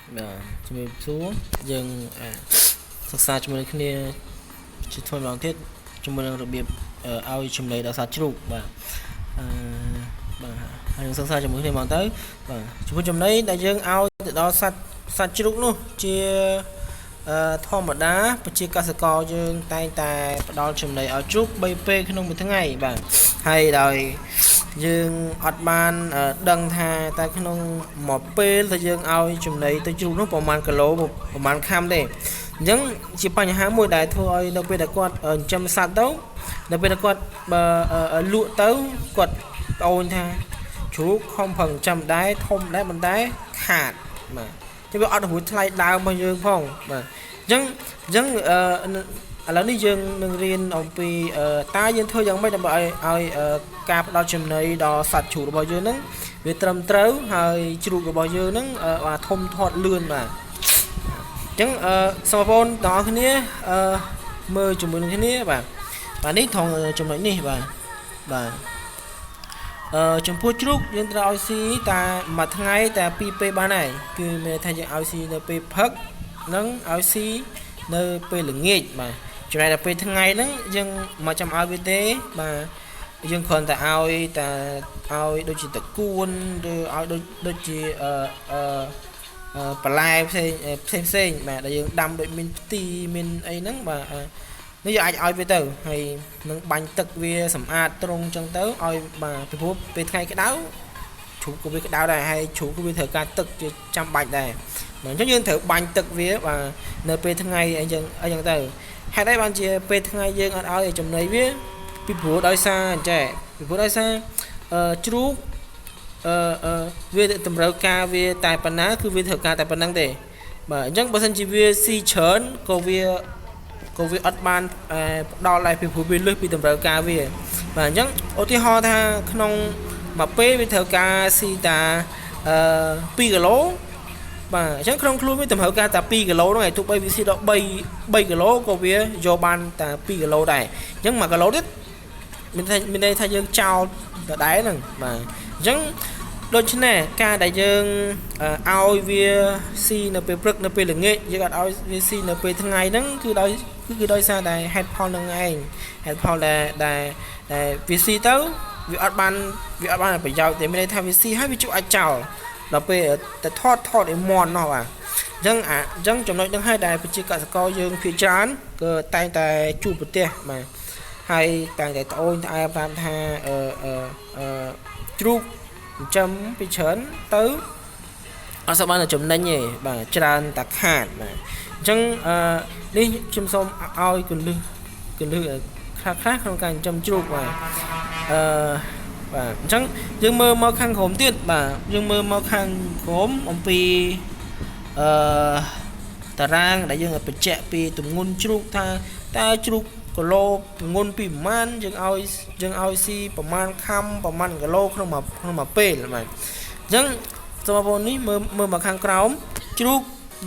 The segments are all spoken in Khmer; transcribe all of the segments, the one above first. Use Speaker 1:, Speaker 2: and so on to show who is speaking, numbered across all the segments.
Speaker 1: ជំរាបសួរយើងសិក្សាជាមួយគ្នាជាថ្មីម្ដងទៀតជាមួយនឹងរបៀបឲ្យចំណីដល់សត្វជ្រូកបាទហើយនឹងសិក្សាជាមួយគ្នាមកទៅបាទចំពោះចំណីដែលយើងឲ្យទៅដល់សត្វជ្រូកនោះជាធម្មតាប្រជាកសិករយើងតែងតែផ្ដល់ចំណីឲ្យជ្រូក3ពេលក្នុងមួយថ្ងៃបាទហើយដោយយើងអត់បានដឹងថាតែក្នុងមួយពេលដែលយើងឲ្យចំណីទៅជ្រូកនោះប្រហែលគីឡូប្រហែលខាំទេអញ្ចឹងជាបញ្ហាមួយដែលធ្វើឲ្យនៅពេលដែលគាត់ចិញ្ចឹមសត្វទៅនៅពេលដែលគាត់លក់ទៅគាត់ប្អូនថាជ្រូកខំប្រឹងចាំដែរធំដែរមិនដែរខាតបាទchứវាអត់រួចថ្លៃដើមរបស់យើងផងបាទអញ្ចឹងឥឡូវនេះយើងនឹងរៀនអំពីតើយើងធ្វើយ៉ាងម៉េចដើម្បីឲ្យការផ្ដល់ចំណីដល់សត្វជ្រូករបស់យើងហ្នឹងវាត្រឹមត្រូវហើយជ្រូករបស់យើងហ្នឹងធំធាត់លឿនបាទអញ្ចឹងសូមបងប្អូនទាំងអស់គ្នាមើលជាមួយនឹងគ្នាបាទនេះថងចំណុចនេះបាទចំពោះជ្រូកយើងត្រូវឲ្យស៊ីតែមួយថ្ងៃតែ2ពេលបានហើយគឺមានថាយើងឲ្យស៊ីនៅពេលផឹកនិងឲ្យស៊ីនៅពេលល្ងាចបាទចំណែកដល់ពេលថ្ងៃហ្នឹងយើងមិនចាំឲ្យវាទេបាទយើងគ្រាន់តែឲ្យដូចជាតកួនឬឲ្យដូចជាបន្លែផ្សេងបាទដែលយើងដាំដូចមានផ្ទីមានអីហ្នឹងបាទនេះយើងអាចឲ្យវាទៅហើយនឹងបាញ់ទឹកវាសម្អាតត្រង់ចឹងទៅឲ្យបាទពីព្រោះពេលថ្ងៃក្តៅជ្រូកក៏វាក្តៅដែរហើយជ្រូកក៏វាត្រូវការទឹកជាចាំបាច់ដែរបាទអញ្ចឹងយើងត្រូវបាញ់ទឹកវាបាទនៅពេលថ្ងៃអីចឹងទៅហេតុអីបានជាពេលថ្ងៃយើងអត់ឲ្យចំណីវាពីព្រោះដោយសារអញ្ចឹងពីព្រោះដោយសារជ្រូកវាតម្រូវការវាតែប៉ុណ្ណាគឺវាត្រូវការតែប៉ុណ្្នឹងទេបាទអញ្ចឹងបើសិនជាវាស៊ីច្រើនក៏វាអត់បានផ្ដល់ដែរពីព្រោះវាលើសពីតម្រូវការវាបាទអញ្ចឹងឧទាហរណ៍ថាក្នុងមួយពេលវាត្រូវការស៊ីតា2គីឡូបាទអញ្ចឹងក្នុងខ្លួនវាតម្រូវការតែ2គីឡូហ្នឹងឯងទោះបីវាស៊ីដល់3គីឡូក៏វាយកបានតែ2គីឡូដែរអញ្ចឹង1គីឡូទៀតមានន័យថាយើងចោលដដែលហ្នឹងបាទអញ្ចឹងដូច្នេះការដែលយើងឲ្យវាស៊ីនៅពេលព្រឹកនៅពេលល្ងាចយើងអត់ឲ្យវាស៊ីនៅពេលថ្ងៃហ្នឹងគឺដោយសារតែហេតុផលនឹងឯងហេតុផលដែលវាស៊ីទៅវាអត់បានប្រយោជន៍ទេមានន័យថាវាស៊ីហើយវាជក់អាចចោលដល់ពេលតែថតឲ្យមន់នោះបាទអញ្ចឹងចំណុចហ្នឹងហើយដែលប្រជាកសិករយើងភាគច្រើនក៏តែងតែជួបប្រទះបាទហើយតែងតែត្អូញត្អែតាមថាជ្រូកចិញ្ចឹមពីច្រើនទៅអត់សូវបានចំណេញទេបាទច្រើនតែខាតបាទអញ្ចឹងនេះខ្ញុំសូមឲ្យគន្លឹះខ្លះក្នុងការចិញ្ចឹមជ្រូកបាទបាទអញ្ចឹងយើងមើលមកខាងក្រោមទៀតបាទយើងមើលមកខាងក្រោមអំពីតារាងដែលយើងបញ្ជាក់ពីទម្ងន់ជ្រូកថាតើជ្រូកគីឡូទម្ងន់ពីប្រមាណយើងឲ្យស៊ីប្រមាណខាំប្រមាណគីឡូក្នុងមួយពេលបាទអញ្ចឹងសូមបងប្អូននេះមើលមកខាងក្រោមជ្រូក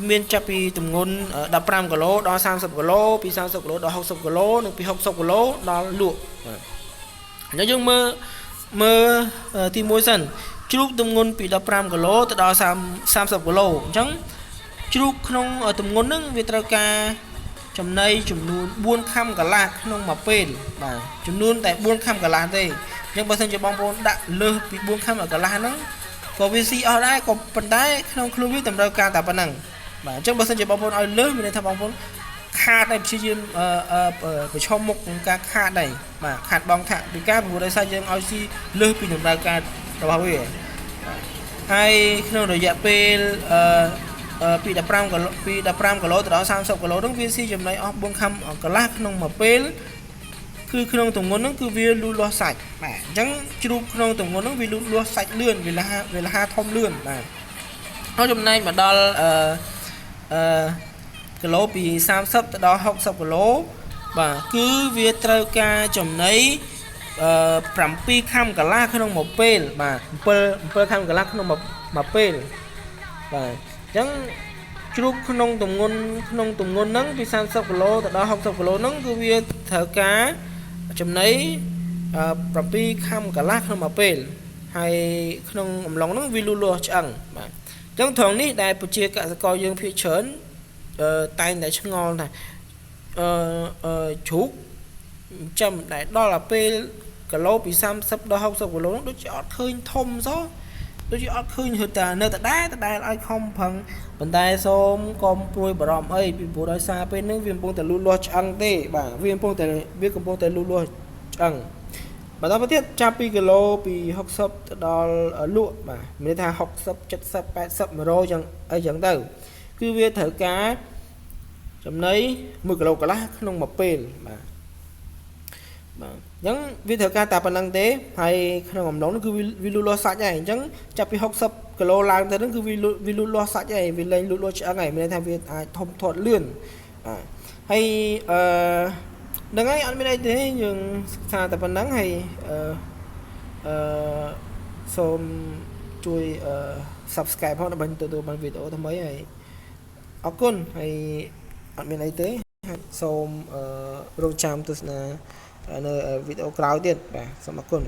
Speaker 1: មានចាប់ពីទម្ងន់15គីឡូដល់30គីឡូពី30គីឡូដល់60គីឡូនិងពី60គីឡូដល់លក់បាទអញ្ចឹងយើងមើលទី1សិនជ្រូកទម្ងន់ពី15គីឡូទៅដល់30គីឡូអញ្ចឹងជ្រូកក្នុងទម្ងន់ហ្នឹងវាត្រូវការចំណីចំនួន4ខាំកន្លះក្នុងមួយពេលបាទចំនួនតែ4ខាំកន្លះទេអញ្ចឹងបើសិនជាបងប្អូនដាក់លើសពី4ខាំកន្លះហ្នឹងក៏វាស៊ីអស់ដែរក៏ប៉ុន្តែក្នុងខ្លួនវាតម្រូវការតែប៉ុណ្ណឹងបាទអញ្ចឹងបើសិនជាបងប្អូនឲ្យលើសមានន័យថាបងប្អូនខាតហើយព្យាយាមប្រឈមមុខនឹងការខាតដែរបាទខាតបងថាពីការព្រោះដោយសារយើងឲ្យស៊ីលើសពីតម្រូវការរបស់វាហើយក្នុងរយៈពេលពី15គីឡូទៅដល់30គីឡូហ្នឹងវាស៊ីចំណីអស់4ខាំកន្លះក្នុងមួយពេលគឺក្នុងទម្ងន់ហ្នឹងគឺវាលូតលាស់សាច់បាទអញ្ចឹងជ្រូកក្នុងទម្ងន់ហ្នឹងវាលូតលាស់សាច់លឿនវាលះធំលឿនបាទហើយចំណែកមកដល់គីឡូពី30ទៅដល់60គីឡូបាទគឺវាត្រូវការចំណី7ខាំកន្លះក្នុងមួយពេលបាទ7ខាំកន្លះក្នុងមួយពេលបាទអញ្ចឹងជ្រូកក្នុងទម្ងន់ហ្នឹងពី30គីឡូទៅដល់60គីឡូហ្នឹងគឺវាត្រូវការចំណី7ខាំកន្លះក្នុងមួយពេលហើយក្នុងអំឡុងហ្នឹងវាលូតលាស់ឆ្អឹងបាទអ ចឹងត្រង់នេះដែលប្រជាកសិករយើងភាគច្រើនតែងតែឆ្ងល់ថាជ្រូកចាំដែលដល់ទៅពេលគីឡូពី30ដល់60គីឡូនោះដូចជាអត់ឃើញធំសោះដូចជាអត់ឃើញហឺតានៅតែដែលឲ្យខំប្រឹងប៉ុន្តែសូមកុំព្រួយបារម្ភអីពីព្រោះដោយសារពេលហ្នឹងវាកំពុងតែលូតលាស់ឆ្អឹងទេបាទវាកំពុងតែលូតលាស់ឆ្អឹងបន្តទៅទៀតចាប់ពីគីឡូពី60ទៅដល់លក់បាទមានថា60 70 80 100ចឹងអីចឹងទៅគឺវាត្រូវការចំណី1គីឡូកន្លះក្នុងមួយពេលបាទបាទអញ្ចឹងវាត្រូវការតែប៉ុណ្្នឹងទេហើយក្នុងអំឡុងនោះគឺវាលូតលាស់សាច់ហើយអញ្ចឹងចាប់ពី60គីឡូឡើងទៅហ្នឹងគឺវាលូតលាស់សាច់ហើយវាលែងលូតលាស់ឆ្អឹងហើយមានន័យថាវាអាចធំធាត់លឿនបាទហើយហ្នឹងហើយអត់មានអីទេយើងសិក្សាតែប៉ុណ្្នឹងហើយសូមជួយ subscribe ផងដើម្បីទទួលបានវីដេអូថ្មីហើយអរគុណហើយអត់មានអីទេសូមរងចាំទស្សនានៅវីដេអូក្រោយទៀតបាទសូមអរគុណ